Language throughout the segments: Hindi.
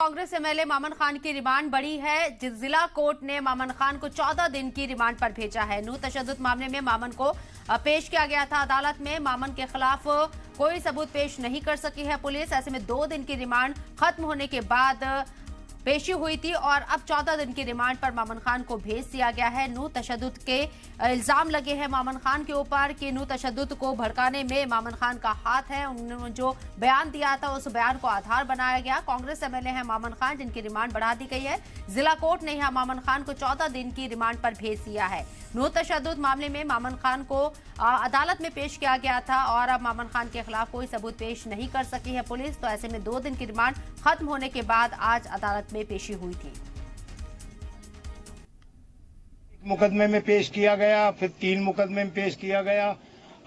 कांग्रेस एमएलए मामन खान की रिमांड बढ़ी है। जिला कोर्ट ने मामन खान को 14 दिन की रिमांड पर भेजा है। नूर तशद्दुद मामले में मामन को पेश किया गया था अदालत में। मामन के खिलाफ कोई सबूत पेश नहीं कर सकी है पुलिस। ऐसे में 2 दिन की रिमांड खत्म होने के बाद पेशी हुई थी और अब 14 दिन की रिमांड पर मामन खान को भेज दिया गया है। नूर तशद्दुद के इल्जाम लगे हैं मामन खान के ऊपर कि नूर तशद्दुद को भड़काने में मामन खान का हाथ है। उन्होंने जो बयान दिया था उस बयान को आधार बनाया गया। कांग्रेस एमएलए हैं मामन खान, जिनकी रिमांड बढ़ा दी गई है। जिला कोर्ट ने यहां मामन खान को 14 दिन की रिमांड पर भेज दिया है। नूर तशद्दुद मामले में मामन खान को अदालत में पेश किया गया था और अब मामन खान के खिलाफ कोई सबूत पेश नहीं कर सकी है पुलिस। तो ऐसे में 2 दिन की रिमांड खत्म होने के बाद आज अदालत में पेशी हुई थी। मुकदमे में पेश किया गया, फिर 3 मुकदमे में पेश किया गया।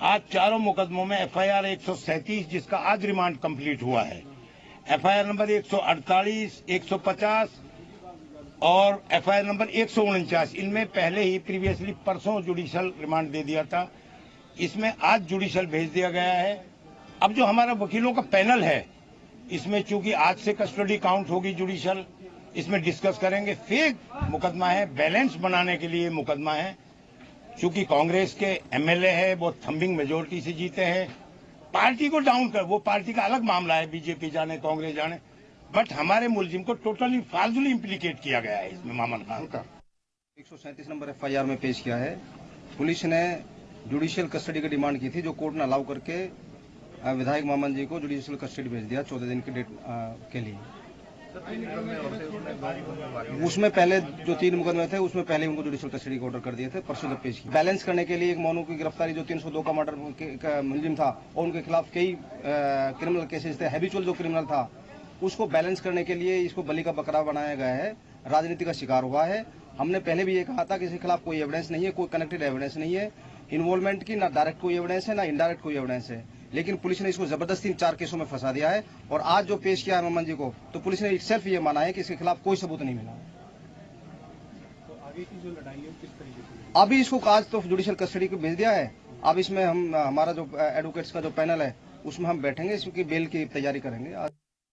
आज चारों मुकदमों में एफआईआर 137 जिसका आज रिमांड कंप्लीट हुआ है। एफआईआर नंबर 148, 150 और एफआईआर नंबर 149 इनमें पहले ही प्रीवियसली परसों जुडिशियल रिमांड दे दिया था। इसमें आज जुडिशियल भेज दिया गया है। अब जो हमारा वकीलों का पैनल है, इसमें चूंकि आज से कस्टडी काउंट होगी जुडिशियल, इसमें डिस्कस करेंगे। फेक मुकदमा है, बैलेंस बनाने के लिए मुकदमा है। चूंकि कांग्रेस के एमएलए है, वो थंबिंग मेजोरिटी से जीते हैं। पार्टी को डाउन कर, वो पार्टी का अलग मामला है, बीजेपी जाने कांग्रेस जाने, बट हमारे मुलजिम को टोटली फालतू इम्प्लीकेट किया गया है इसमें मामन खान का। 137 नंबर एफआईआर में पेश किया है। पुलिस ने जुडिशियल कस्टडी की डिमांड की थी, जो कोर्ट ने अलाउ करके विधायक मामन जी को जुडिशियल कस्टडी भेज दिया 14 दिन की डेट के लिए। उसमें पहले जो 3 मुकदमे थे उसमें पहले उनको जुडिशियल कस्टडी का ऑर्डर कर दिए थे, परसों जब पेश किया। बैलेंस करने के लिए एक मोनू की गिरफ्तारी, जो 302 का मर्डर का मुलजिम था और उनके खिलाफ कई क्रिमिनल केसेस थे, हैबिचुअल जो क्रिमिनल था, उसको बैलेंस करने के लिए इसको बलि का बकरा बनाया गया है। राजनीति का शिकार हुआ है। हमने पहले भी ये कहा था कि इसके खिलाफ कोई एविडेंस नहीं है, कोई कनेक्टेड एविडेंस नहीं है इन्वॉल्वमेंट की, ना डायरेक्ट कोई एविडेंस है ना इनडायरेक्ट कोई एविडेंस है। लेकिन पुलिस ने इसको जबरदस्ती 4 केसों में फंसा दिया है और आज जो पेश किया है मामन जी को, तो पुलिस ने सेल्फ ये माना है कि इसके खिलाफ कोई सबूत नहीं मिला। तो आगे की जो लड़ाई है किस तरीके से? अभी इसको आज तो जुडिशियल कस्टडी को भेज दिया है। अब इसमें हम हमारा जो एडवोकेट्स का जो पैनल है उसमें हम बैठेंगे, इसकी बेल की तैयारी करेंगे।